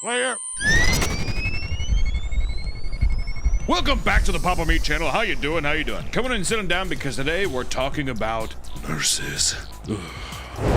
Clear. Welcome back to the Papa Meat channel. How you doing? How you doing? Coming in and sitting down because today we're talking about nurses.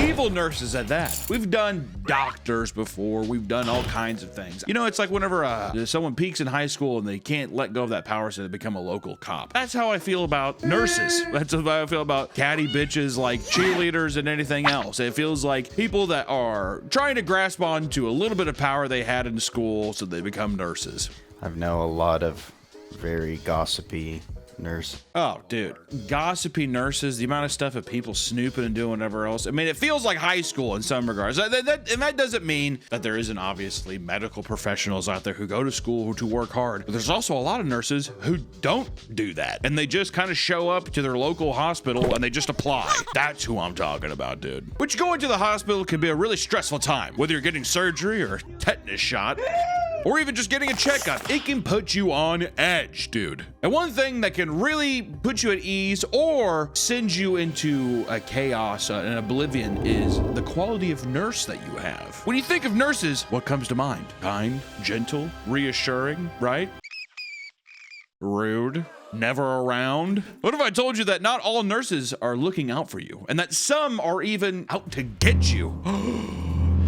Evil nurses at that. We've done doctors before. We've done all kinds of things. You know, it's like whenever someone peaks in high school and they can't let go of that power, so they become a local cop. That's how I feel about nurses. That's how I feel about catty bitches like cheerleaders and anything else. It feels like people that are trying to grasp onto a little bit of power they had in school, so they become nurses. I've known a lot of very gossipy nurse. Oh, dude. Gossipy nurses, the amount of stuff of people snooping and doing whatever else. I mean, it feels like high school in some regards. And that doesn't mean that there isn't obviously medical professionals out there who go to school to work hard. But there's also a lot of nurses who don't do that. And they just kind of show up to their local hospital and they just apply. That's who I'm talking about, dude. Which going to the hospital can be a really stressful time. Whether you're getting surgery or a tetanus shot, or even just getting a checkup, it can put you on edge, dude. And one thing that can really put you at ease or send you into a chaos and oblivion is the quality of nurse that you have. When you think of nurses, what comes to mind? Kind, gentle, reassuring, right? Rude, never around. What if I told you that not all nurses are looking out for you and that some are even out to get you?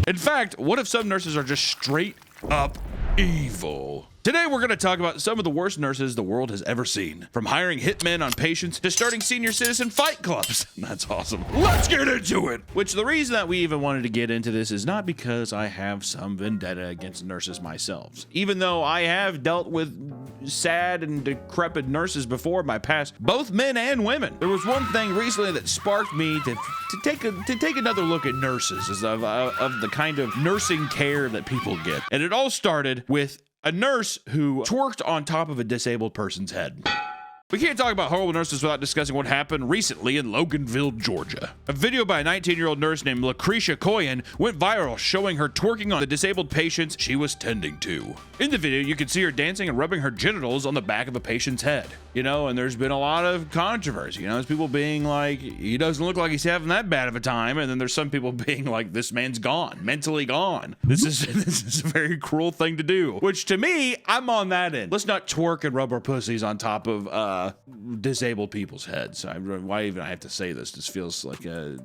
In fact, what if some nurses are just straight up evil? Today, we're going to talk about some of the worst nurses the world has ever seen. From hiring hitmen on patients to starting senior citizen fight clubs. That's awesome. Let's get into it. Which the reason that we even wanted to get into this is not because I have some vendetta against nurses myself. Even though I have dealt with sad and decrepit nurses before in my past, both men and women. There was one thing recently that sparked me to take another look at nurses of the kind of nursing care that people get. And it all started with a nurse who twerked on top of a disabled person's head. We can't talk about horrible nurses without discussing what happened recently in Loganville, Georgia. A video by a 19-year-old nurse named Lucretia Coyen went viral, showing her twerking on the disabled patients she was tending to. In the video, you can see her dancing and rubbing her genitals on the back of a patient's head. You know, and there's been a lot of controversy. You know, there's people being like, he doesn't look like he's having that bad of a time. And then there's some people being like, this man's gone, mentally gone. This is a very cruel thing to do. Which to me, I'm on that end. Let's not twerk and rub our pussies on top of disabled people's heads. Why even I have to say this? This feels like an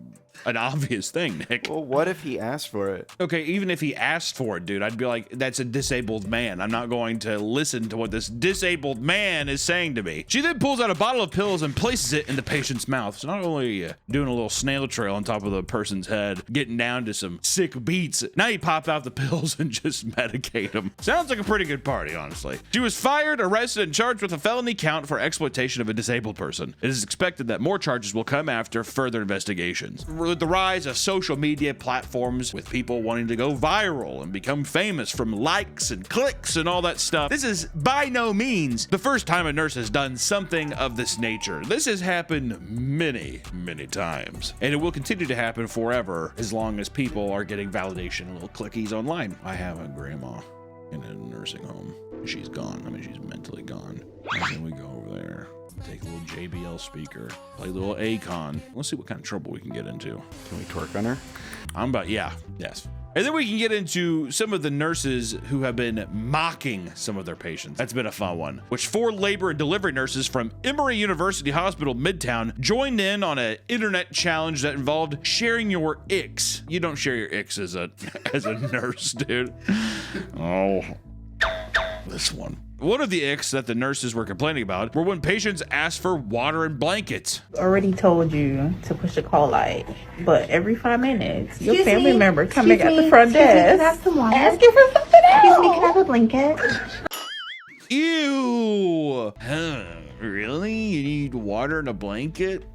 obvious thing, Nick. Well, what if he asked for it? Okay, even if he asked for it, dude, I'd be like, that's a disabled man. I'm not going to listen to what this disabled man is saying to me. She then pulls out a bottle of pills and places it in the patient's mouth. So not only doing a little snail trail on top of the person's head, getting down to some sick beats, now you pop out the pills and just medicate them. Sounds like a pretty good party, honestly. She was fired, arrested, and charged with a felony count for exploitation of a disabled person. It is expected that more charges will come after further investigations. With the rise of social media platforms, with people wanting to go viral and become famous from likes and clicks and all that stuff, this is by no means the first time a nurse has done something of this nature. This has happened many, many times, and it will continue to happen forever as long as people are getting validation and little clickies online. I have a grandma in a nursing home. She's gone. I mean, she's mentally gone. And then we go over there, take a little JBL speaker, play a little Akon. Let's see what kind of trouble we can get into. Can we twerk on her? Yes. And then we can get into some of the nurses who have been mocking some of their patients. That's been a fun one. Which 4 labor and delivery nurses from Emory University Hospital Midtown joined in on an internet challenge that involved sharing your icks. You don't share your icks as a nurse, dude. Oh, this one. One of the icks that the nurses were complaining about were when patients asked for water and blankets. Already told you to push the call light, but every 5 minutes, your family member coming at the front desk, ask you for something else. Excuse me, can I have a blanket? Ew. Really? You need water and a blanket?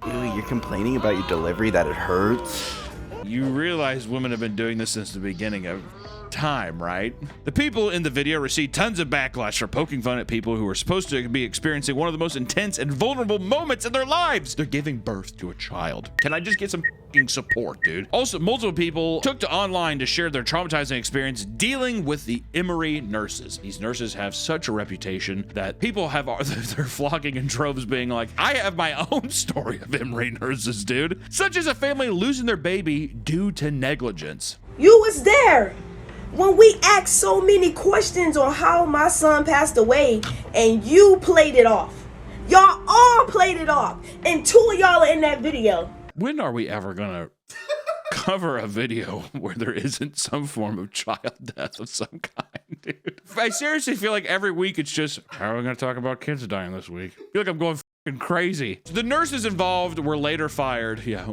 Really, you're complaining about your delivery that it hurts? You realize women have been doing this since the beginning of time, right? The people in the video received tons of backlash for poking fun at people who are supposed to be experiencing one of the most intense and vulnerable moments in their lives. They're giving birth to a child. Can I just get some support, dude? Also, multiple people took to online to share their traumatizing experience dealing with the Emory nurses. These nurses have such a reputation that people they're flocking in droves being like, I have my own story of Emory nurses, dude. Such as a family losing their baby due to negligence. You was there. when we asked so many questions on how my son passed away, and you played it off. Y'all all played it off, and 2 of y'all are in that video. When are we ever gonna cover a video where there isn't some form of child death of some kind, dude? I seriously feel like every week it's just, how are we gonna talk about kids dying this week? I feel like I'm going fucking crazy. The nurses involved were later fired. Yeah,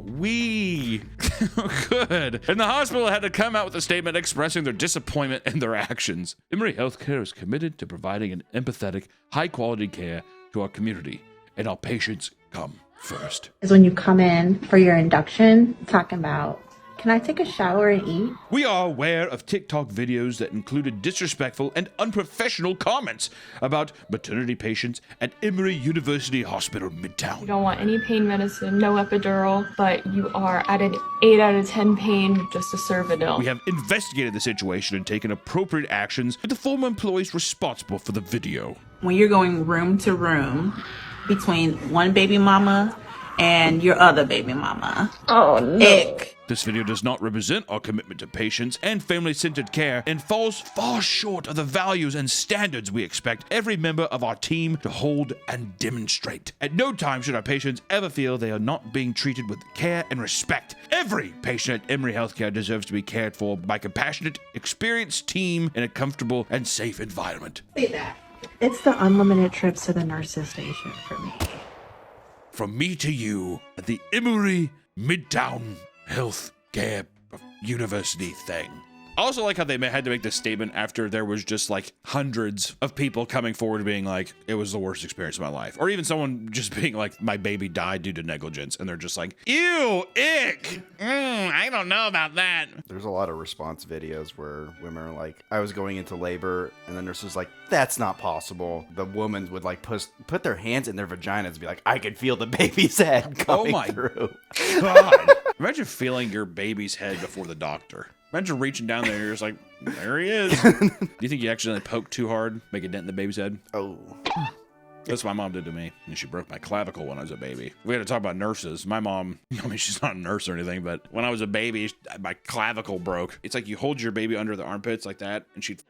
good. And the hospital had to come out with a statement expressing their disappointment in their actions. Emory Healthcare is committed to providing an empathetic, high-quality care to our community, and our patients come first. Is when you come in for your induction, talking about, can I take a shower and eat? We are aware of TikTok videos that included disrespectful and unprofessional comments about maternity patients at Emory University Hospital Midtown. You don't want any pain medicine, no epidural, but you are at an 8 out of 10 pain just to serve an ill. We have investigated the situation and taken appropriate actions with the former employees responsible for the video. When you're going room to room between one baby mama and your other baby mama. Oh, no. Ick. This video does not represent our commitment to patients and family-centered care and falls far short of the values and standards we expect every member of our team to hold and demonstrate. At no time should our patients ever feel they are not being treated with care and respect. Every patient at Emory Healthcare deserves to be cared for by a compassionate, experienced team in a comfortable and safe environment. Say that. It's the unlimited trips to the nurses station for me. From me to you at the Emory Midtown Health Care University thing. I also like how they had to make this statement after there was just like hundreds of people coming forward being like, it was the worst experience of my life. Or even someone just being like, my baby died due to negligence. And they're just like, ew, ick. I don't know about that. There's a lot of response videos where women are like, I was going into labor, and the nurse was like, that's not possible. The woman would like put their hands in their vaginas and be like, I could feel the baby's head coming through. God. Imagine feeling your baby's head before the doctor. Imagine reaching down there and you're just like, there he is. Do you think you accidentally poked too hard, make a dent in the baby's head? Oh. That's what my mom did to me. And she broke my clavicle when I was a baby. We had to talk about nurses. My mom, I mean, she's not a nurse or anything, but when I was a baby, my clavicle broke. It's like you hold your baby under the armpits like that, and she'd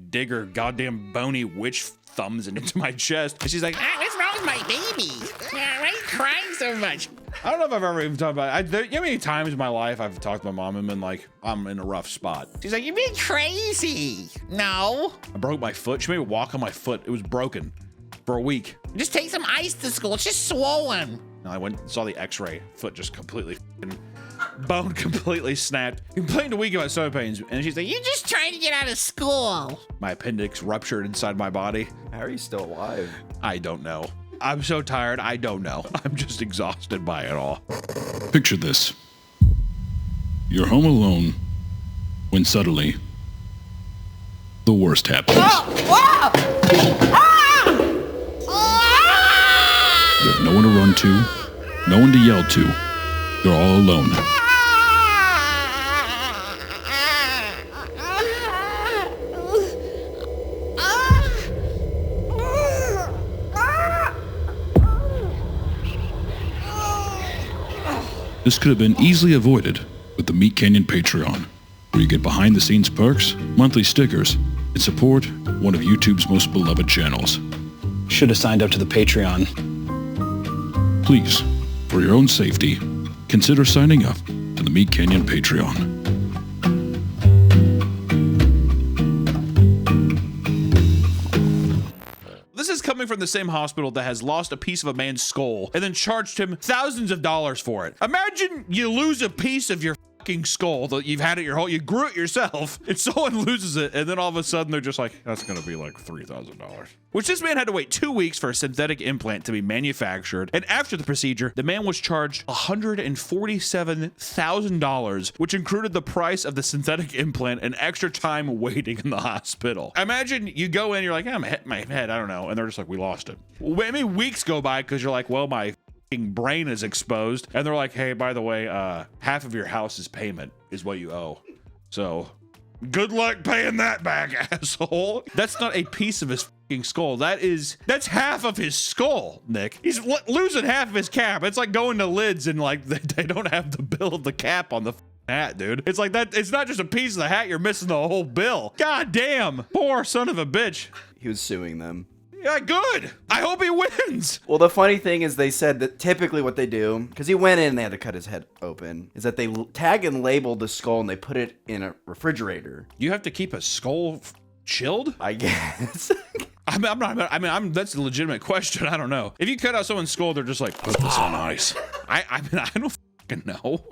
dig her goddamn bony witch thumbs into my chest. And she's like, what's wrong with my baby? Why are you crying so much? I don't know if I've ever even talked about it. You know how many times in my life I've talked to my mom and been like, I'm in a rough spot. She's like, you're being crazy. No. I broke my foot. She made me walk on my foot. It was broken for a week. Just take some ice to school. It's just swollen. And I went and saw the x-ray. Foot just completely bone completely snapped. Complained a week about stomach pains. And she's like, you're just trying to get out of school. My appendix ruptured inside my body. How are you still alive? I don't know. I'm so tired, I don't know. I'm just exhausted by it all. Picture this. You're home alone when suddenly the worst happens. You have no one to run to, no one to yell to. You're all alone. This could have been easily avoided with the Meat Canyon Patreon, where you get behind-the-scenes perks, monthly stickers, and support one of YouTube's most beloved channels. Should have signed up to the Patreon. Please, for your own safety, consider signing up to the Meat Canyon Patreon. This is coming from the same hospital that has lost a piece of a man's skull and then charged him thousands of dollars for it. Imagine you lose a piece of your fucking skull that you've had it your whole, you grew it yourself, and someone loses it, and then all of a sudden they're just like, that's gonna be like $3,000. Which this man had to wait 2 weeks for a synthetic implant to be manufactured, and after the procedure, the man was charged $147,000, which included the price of the synthetic implant and extra time waiting in the hospital. Imagine you go in, you're like, I'm hitting my head, I don't know, and they're just like, we lost it. Well, many weeks go by because you're like, well, my brain is exposed, and they're like, hey, by the way, half of your house's payment is what you owe, so good luck paying that back, asshole. That's not a piece of his fucking skull. That's half of his skull, Nick. He's losing half of his cap. It's like going to Lids and like they don't have the bill of the cap on the hat, dude. It's like that. It's not just a piece of the hat. You're missing the whole bill. God damn. Poor son of a bitch. He was suing them. Yeah, good. I hope he wins. Well, the funny thing is they said that typically what they do, because he went in and they had to cut his head open, is that they tag and label the skull and they put it in a refrigerator. You have to keep a skull chilled? I guess. That's a legitimate question. I don't know. If you cut out someone's skull, they're just like, put this on ice. I don't fucking know.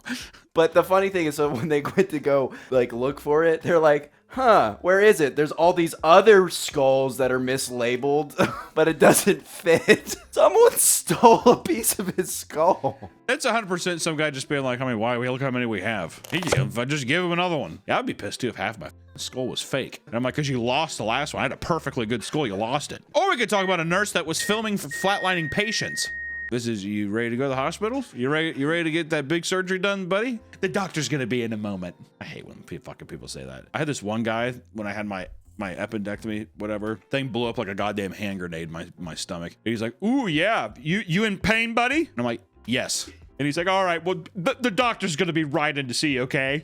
But the funny thing is, so when they went to go like look for it, they're like, huh, where is it? There's all these other skulls that are mislabeled, but it doesn't fit. Someone stole a piece of his skull. It's 100% some guy just being like, look how many we have. If I just give him another one. Yeah, I'd be pissed too if half my skull was fake. And I'm like, because you lost the last one. I had a perfectly good skull, you lost it. Or we could talk about a nurse that was filming for flatlining patients. You ready to go to the hospital? You ready to get that big surgery done, buddy? The doctor's gonna be in a moment. I hate when fucking people say that. I had this one guy when I had my appendectomy, whatever, thing blew up like a goddamn hand grenade in my stomach. And he's like, ooh, yeah, you in pain, buddy? And I'm like, yes. And he's like, all right, well, the doctor's gonna be right in to see you, okay?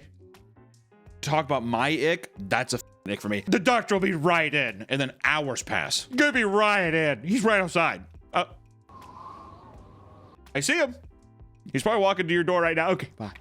Talk about my ick, that's a ick for me. The doctor will be right in. And then hours pass. Gonna be right in. He's right outside. I see him. He's probably walking to your door right now. Okay, bye.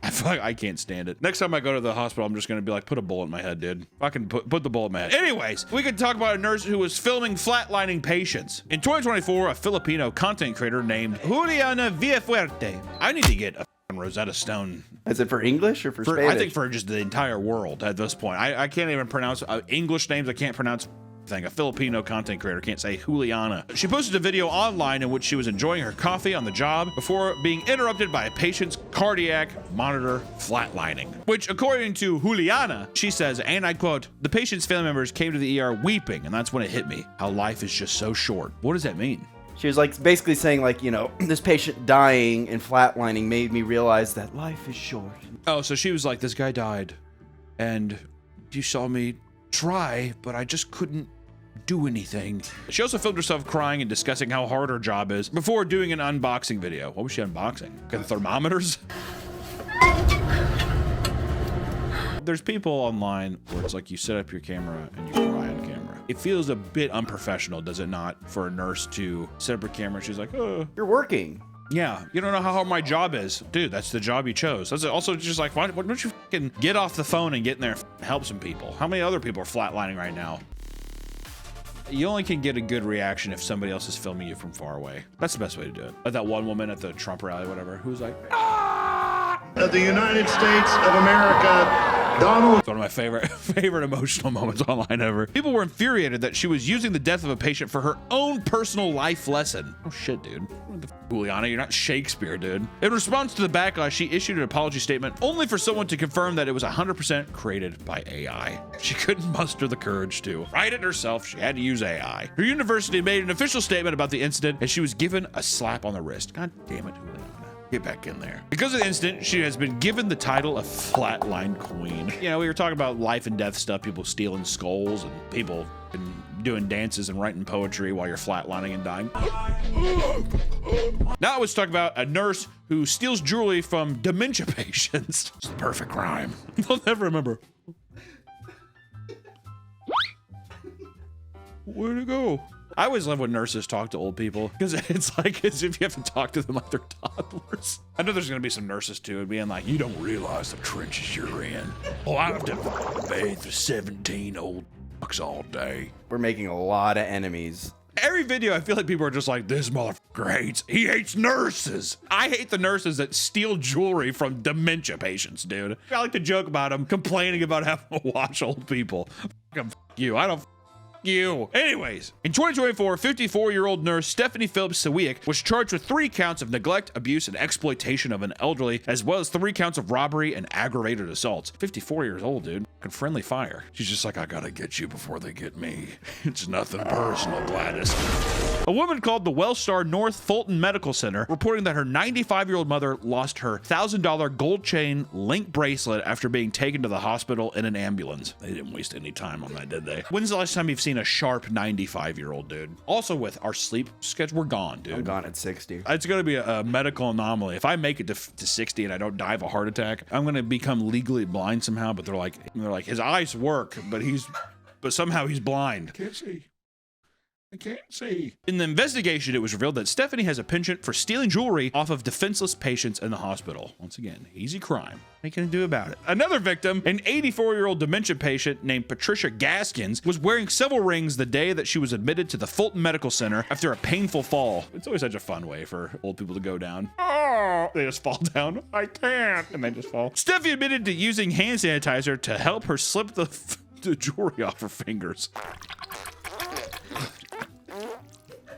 I can't stand it. Next time I go to the hospital, I'm just gonna be like, put a bullet in my head, dude. Fucking put the bullet in my head. Anyways, we could talk about a nurse who was filming flatlining patients. In 2024, a Filipino content creator named Juliana Villafuerte. I need to get a Rosetta Stone. Is it for English or for Spanish? I think for just the entire world at this point. I can't even pronounce English names. I can't pronounce thing. A Filipino content creator can't say Juliana. She posted a video online in which she was enjoying her coffee on the job before being interrupted by a patient's cardiac monitor flatlining. Which, according to Juliana, she says, and I quote, "The patient's family members came to the ER weeping, and that's when it hit me. How life is just so short." What does that mean? She was like basically saying like, you know, this patient dying and flatlining made me realize that life is short. Oh, so she was like, this guy died and you saw me try, but I just couldn't do anything. She also filmed herself crying and discussing how hard her job is before doing an unboxing video. What was she unboxing? Thermometers? There's people online where it's like you set up your camera and you cry on camera. It feels a bit unprofessional, does it not, for a nurse to set up her camera and she's like, oh. You're working. Yeah, you don't know how hard my job is. Dude, that's the job you chose. That's also just like, why don't you fucking get off the phone and get in there and help some people? How many other people are flatlining right now? You only can get a good reaction if somebody else is filming you from far away. That's the best way to do it. Like that one woman at the Trump rally, whatever, who's like, "Ah!" Of the United States of America, Donald. It's one of my favorite emotional moments online ever. People were infuriated that she was using the death of a patient for her own personal life lesson. Oh shit, dude. Juliana, you're not Shakespeare, dude. In response to the backlash, she issued an apology statement only for someone to confirm that it was 100% created by AI. She couldn't muster the courage to write it herself. She had to use AI. Her university made an official statement about the incident and she was given a slap on the wrist. God damn it, Juliana. Get back in there. Because of the incident, she has been given the title of Flatline Queen. You know, we were talking about life and death stuff, people stealing skulls and people doing dances and writing poetry while you're flatlining and dying. Now let's talk about a nurse who steals jewelry from dementia patients. It's the perfect crime. They'll never remember. Where'd it go? I always love when nurses talk to old people because it's like as if you have to talk to them like they're toddlers. I know there's gonna be some nurses too being like, you don't realize the trenches you're in. Oh, I have to bathe for 17 old fucks all day. We're making a lot of enemies. Every video, I feel like people are just like, this motherfucker hates. He hates nurses. I hate the nurses that steal jewelry from dementia patients, dude. I like to joke about them complaining about having to watch old people. Fuck you. I don't. You. Anyways, in 2024, 54-year-old nurse Stephanie Phillips Sawiak was charged with 3 counts of neglect, abuse, and exploitation of an elderly, as well as 3 counts of robbery and aggravated assaults. 54 years old, dude. Friendly fire. She's just like, I gotta get you before they get me. It's nothing personal, Gladys. A woman called the Wellstar North Fulton Medical Center reporting that her 95-year-old mother lost her $1,000 gold chain link bracelet after being taken to the hospital in an ambulance. They didn't waste any time on that, did they? When's the last time you've seen seen a sharp 95-year-old dude. Also with our sleep schedule, we're gone, dude. I'm gone at 60. It's going to be a medical anomaly. If I make it to 60 and I don't die of a heart attack, I'm going to become legally blind somehow. But they're like, his eyes work, but somehow he's blind. Can't see. I can't see. In the investigation, it was revealed that Stephanie has a penchant for stealing jewelry off of defenseless patients in the hospital. Once again, easy crime. What can you do about it? Another victim, an 84-year-old dementia patient named Patricia Gaskins, was wearing several rings the day that she was admitted to the Fulton Medical Center after a painful fall. It's always such a fun way for old people to go down. Oh, they just fall down. I can't. And they just fall. Stephanie admitted to using hand sanitizer to help her slip the jewelry off her fingers.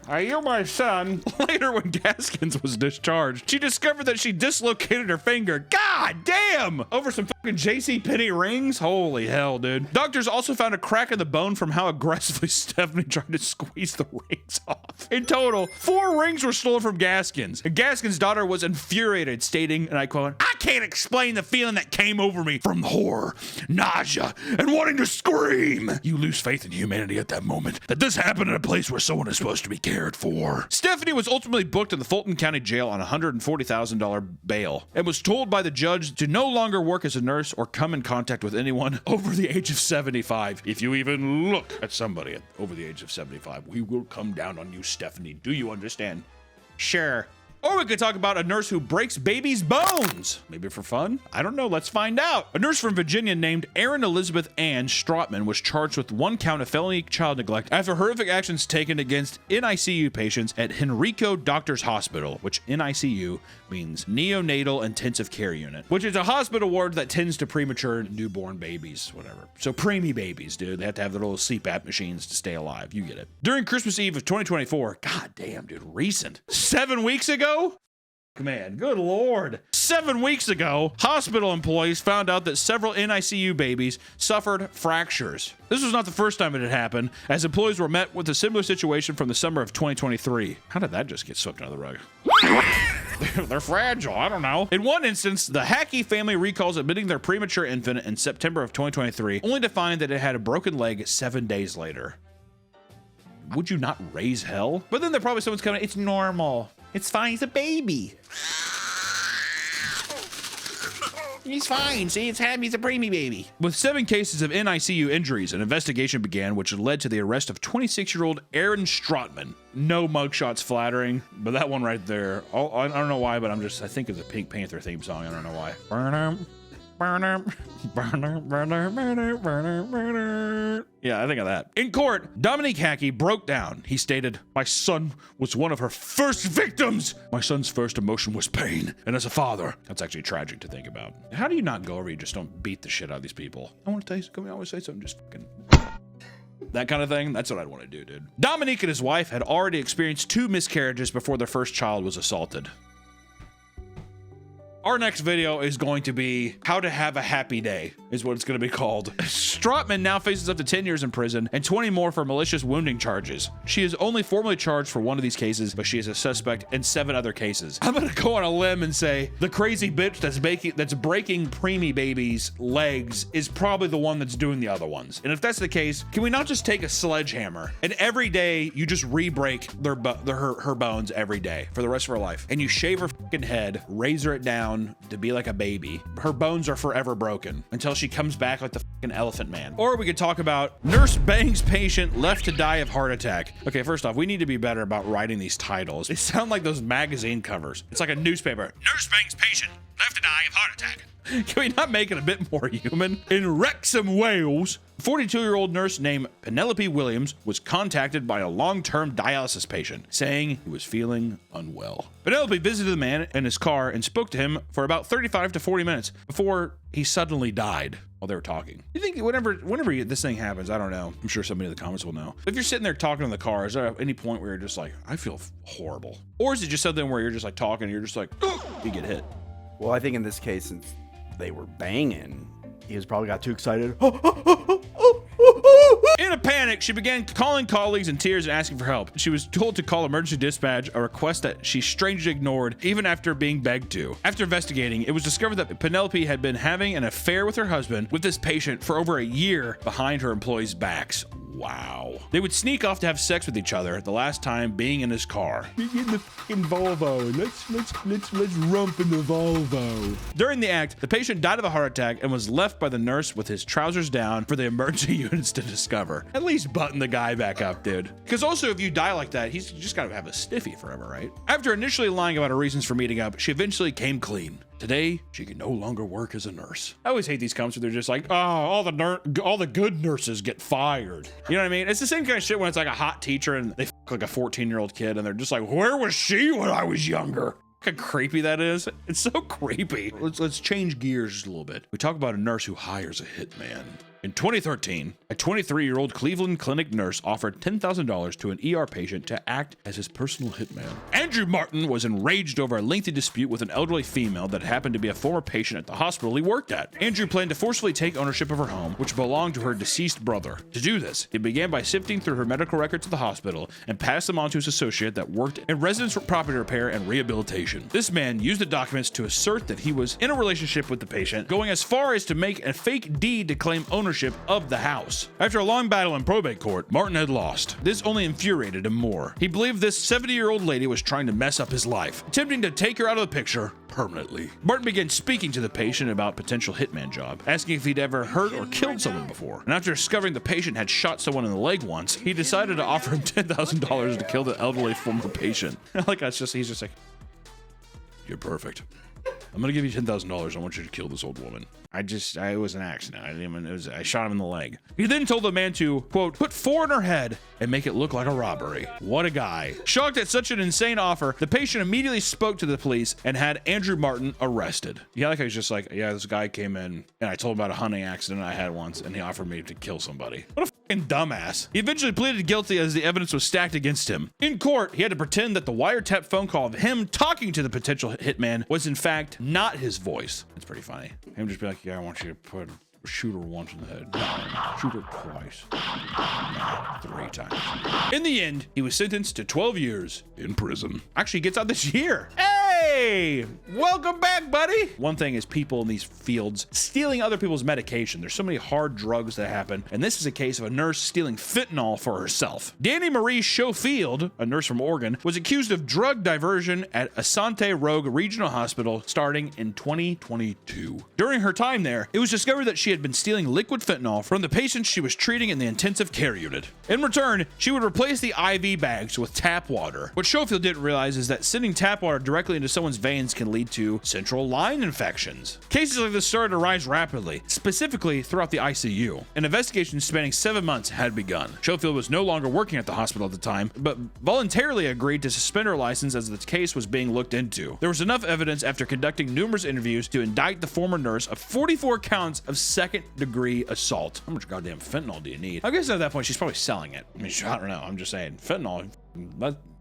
Are you my son? Later, when Gaskins was discharged, she discovered that she dislocated her finger. God damn! Over some fucking JCPenney rings? Holy hell, dude. Doctors also found a crack in the bone from how aggressively Stephanie tried to squeeze the rings off. In total, 4 rings were stolen from Gaskins. And Gaskins' daughter was infuriated, stating, and I quote, "I can't explain the feeling that came over me from horror, nausea, and wanting to scream." You lose faith in humanity at that moment. That this happened in a place where someone is supposed to be cared for. Stephanie was ultimately booked in the Fulton County Jail on a $140,000 bail and was told by the judge to no longer work as a nurse or come in contact with anyone over the age of 75. If you even look at somebody over the age of 75, we will come down on you, Stephanie. Do you understand? Sure. Or we could talk about a nurse who breaks babies' bones. Maybe for fun? I don't know. Let's find out. A nurse from Virginia named Erin Elizabeth Ann Strotman was charged with 1 count of felony child neglect after horrific actions taken against NICU patients at Henrico Doctors Hospital, which NICU means Neonatal Intensive Care Unit, which is a hospital ward that tends to premature newborn babies, whatever. So preemie babies, dude. They have to have their little CPAP machines to stay alive. You get it. During Christmas Eve of 2024, god damn, dude, recent. 7 weeks ago? Man, good lord. 7 weeks ago, hospital employees found out that several NICU babies suffered fractures. This was not the first time it had happened, as employees were met with a similar situation from the summer of 2023. How did that just get swept under the rug? They're fragile, I don't know. In one instance, the Hackey family recalls admitting their premature infant in September of 2023, only to find that it had a broken leg 7 days later. Would you not raise hell? But then there probably someone's coming, it's normal. It's fine, he's a baby. He's fine. See, it's happy. He's a preemie baby. With 7 cases of NICU injuries, an investigation began, which led to the arrest of 26-year-old Erin Strotman. No mugshots flattering, but that one right there. I don't know why, but I think of the Pink Panther theme song. I don't know why. Yeah, I think of that. In court, Dominique Hackey broke down. He stated, "My son was one of her first victims. My son's first emotion was pain. And as a father," that's actually tragic to think about. How do you not go over? You just don't beat the shit out of these people. I want to tell you, come on, I want to say something, just fucking... that kind of thing. That's what I'd want to do, dude. Dominique and his wife had already experienced 2 miscarriages before their first child was assaulted. Our next video is going to be how to have a happy day, is what it's going to be called. Strotman now faces up to 10 years in prison and 20 more for malicious wounding charges. She is only formally charged for 1 of these cases, but she is a suspect in 7 other cases. I'm going to go on a limb and say the crazy bitch that's breaking preemie babies' legs is probably the one that's doing the other ones. And if that's the case, can we not just take a sledgehammer and every day you just re-break her bones every day for the rest of her life, and you shave her fucking head, razor it down to be like a baby. Her bones are forever broken until she comes back like the fucking elephant man. Or we could talk about nurse bangs patient left to die of heart attack. Okay, first off, we need to be better about writing these titles. They sound like those magazine covers. It's like a newspaper. Nurse bangs patient left to die of heart attack. Can we not make it a bit more human? In Wrexham, Wales, 42-year-old nurse named Penelope Williams was contacted by a long-term dialysis patient saying he was feeling unwell. Penelope visited the man in his car and spoke to him for about 35 to 40 minutes before he suddenly died while they were talking. You think whenever this thing happens, I don't know, I'm sure somebody in the comments will know. If you're sitting there talking in the car, is there any point where you're just like, I feel horrible? Or is it just something where you're just like talking and you're just like, oh, you get hit? Well, I think in this case, since they were banging, he was probably got too excited. In a panic, she began calling colleagues in tears and asking for help. She was told to call emergency dispatch, a request that she strangely ignored even after being begged to. After investigating, it was discovered that Penelope had been having an affair with her husband with this patient for over a year behind her employees' backs. Wow. They would sneak off to have sex with each other, the last time being in his car. Get in the fucking Volvo and let's rump in the Volvo. During the act, the patient died of a heart attack and was left by the nurse with his trousers down for the emergency units to discover. At least button the guy back up, dude. Because also, if you die like that, he's just gotta have a stiffy forever, right? After initially lying about her reasons for meeting up, she eventually came clean. Today, she can no longer work as a nurse. I always hate these comments where they're just like, oh, all the good nurses get fired. You know what I mean? It's the same kind of shit when it's like a hot teacher and they like a 14-year-old kid and they're just like, where was she when I was younger? Look how creepy that is. It's so creepy. Let's change gears just a little bit. We talk about a nurse who hires a hitman. In 2013, a 23-year-old Cleveland Clinic nurse offered $10,000 to an ER patient to act as his personal hitman. Andrew Martin was enraged over a lengthy dispute with an elderly female that happened to be a former patient at the hospital he worked at. Andrew planned to forcefully take ownership of her home, which belonged to her deceased brother. To do this, he began by sifting through her medical records at the hospital and passed them on to his associate that worked in residence property repair and rehabilitation. This man used the documents to assert that he was in a relationship with the patient, going as far as to make a fake deed to claim ownership of the house. After a long battle in probate court, Martin had lost. This only infuriated him more. He believed this 70-year-old lady was trying to mess up his life, attempting to take her out of the picture permanently. Martin began speaking to the patient about potential hitman job, asking if he'd ever hurt or killed someone before. And after discovering the patient had shot someone in the leg once, he decided to offer him $10,000 to kill the elderly former patient. Like he's just like, you're perfect. I'm gonna give you $10,000. I want you to kill this old woman. It was an accident. I shot him in the leg. He then told the man to, quote, put 4 in her head and make it look like a robbery. What a guy. Shocked at such an insane offer, the patient immediately spoke to the police and had Andrew Martin arrested. Yeah, like I was just like, yeah, this guy came in and I told him about a hunting accident I had once and he offered me to kill somebody. What a fucking dumbass. He eventually pleaded guilty as the evidence was stacked against him. In court, he had to pretend that the wiretap phone call of him talking to the potential hitman was in fact not his voice. It's pretty funny. Him just be like, yeah, I want you to shoot her once in the head. No, shoot her twice. No, 3 times. In the end, he was sentenced to 12 years in prison. Actually, he gets out this year. Hey, welcome back, buddy. One thing is people in these fields stealing other people's medication. There's so many hard drugs that happen, and this is a case of a nurse stealing fentanyl for herself. Danny Marie Schofield, a nurse from Oregon, was accused of drug diversion at Asante Rogue Regional Hospital starting in 2022. During her time there, it was discovered that she had been stealing liquid fentanyl from the patients she was treating in the intensive care unit. In return, she would replace the IV bags with tap water. What Schofield didn't realize is that sending tap water directly into someone's veins can lead to central line infections. Cases like this started to rise rapidly, specifically throughout the ICU. An investigation spanning 7 months had begun. Schofield was no longer working at the hospital at the time, but voluntarily agreed to suspend her license as the case was being looked into. There was enough evidence after conducting numerous interviews to indict the former nurse of 44 counts of second-degree assault. How much goddamn fentanyl do you need? I guess at that point, she's probably selling it. I mean, I don't know. I'm just saying, fentanyl,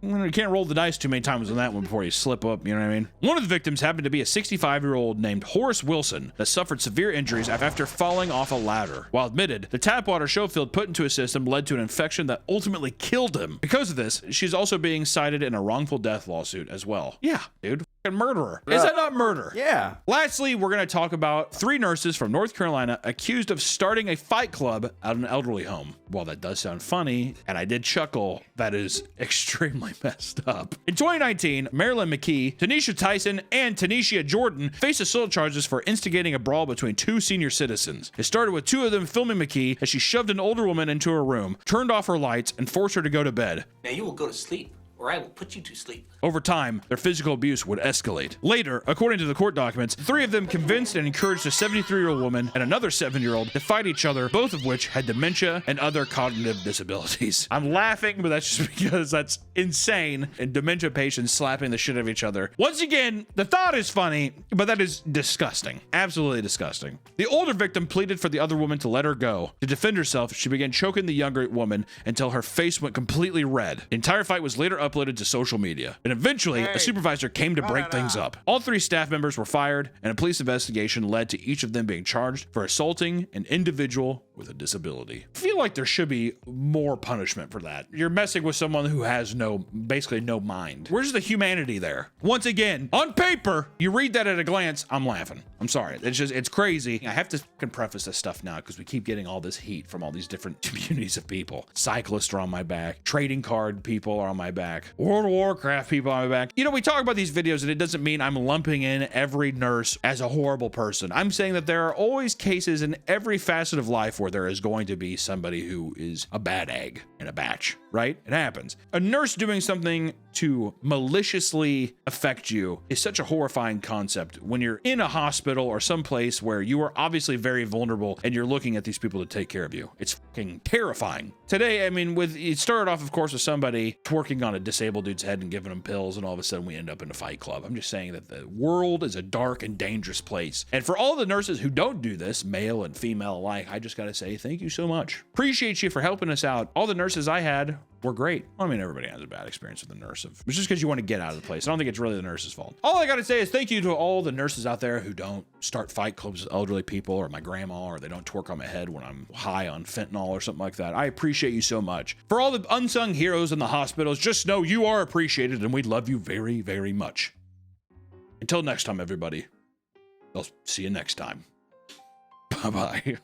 you can't roll the dice too many times on that one before you slip up, you know what I mean? One of the victims happened to be a 65-year-old named Horace Wilson that suffered severe injuries after falling off a ladder. While admitted, the tap water Schofield put into his system led to an infection that ultimately killed him. Because of this, she's also being cited in a wrongful death lawsuit as well. Yeah, dude. Murderer. Is that not murder? Yeah. Lastly, we're going to talk about 3 nurses from North Carolina accused of starting a fight club at an elderly home. While that does sound funny, and I did chuckle, that is extremely messed up. In 2019, Marilyn McKee, Tanisha Tyson, and Tanisha Jordan faced assault charges for instigating a brawl between 2 senior citizens. It started with 2 of them filming McKee as she shoved an older woman into her room, turned off her lights, and forced her to go to bed. Now you will go to sleep, or I will put you to sleep. Over time, their physical abuse would escalate. Later, according to the court documents, 3 of them convinced and encouraged a 73-year-old woman and another 7-year-old to fight each other, both of which had dementia and other cognitive disabilities. I'm laughing, but that's just because that's insane. And dementia patients slapping the shit out of each other. Once again, the thought is funny, but that is disgusting. Absolutely disgusting. The older victim pleaded for the other woman to let her go. To defend herself, she began choking the younger woman until her face went completely red. The entire fight was later uploaded uploaded to social media. And eventually, a supervisor came to break things up. All 3 staff members were fired, and a police investigation led to each of them being charged for assaulting an individual with a disability. I feel like there should be more punishment for that. You're messing with someone who has basically no mind. Where's the humanity there? Once again, on paper, you read that at a glance, I'm laughing. I'm sorry. It's crazy. I have to preface this stuff now because we keep getting all this heat from all these different communities of people. Cyclists are on my back. Trading card people are on my back. World of Warcraft people on my back. You know, we talk about these videos and it doesn't mean I'm lumping in every nurse as a horrible person. I'm saying that there are always cases in every facet of life where there is going to be somebody who is a bad egg in a batch, right? It happens. A nurse doing something to maliciously affect you is such a horrifying concept when you're in a hospital or someplace where you are obviously very vulnerable and you're looking at these people to take care of you. It's fucking terrifying. Today, I mean, it started off, of course, with somebody twerking on a disabled dude's head and giving him pills, and all of a sudden we end up in a fight club. I'm just saying that the world is a dark and dangerous place. And for all the nurses who don't do this, male and female alike, I just gotta say thank you so much. Appreciate you for helping us out. All the nurses I had were great. I mean, everybody has a bad experience with the nurse. It's just because you want to get out of the place. I don't think it's really the nurse's fault. All I gotta say is thank you to all the nurses out there who don't start fight clubs with elderly people or my grandma, or they don't twerk on my head when I'm high on fentanyl or something like that. I appreciate you so much. For all the unsung heroes in the hospitals, just know you are appreciated and we love you very, very much. Until next time, everybody. I'll see you next time. Bye-bye.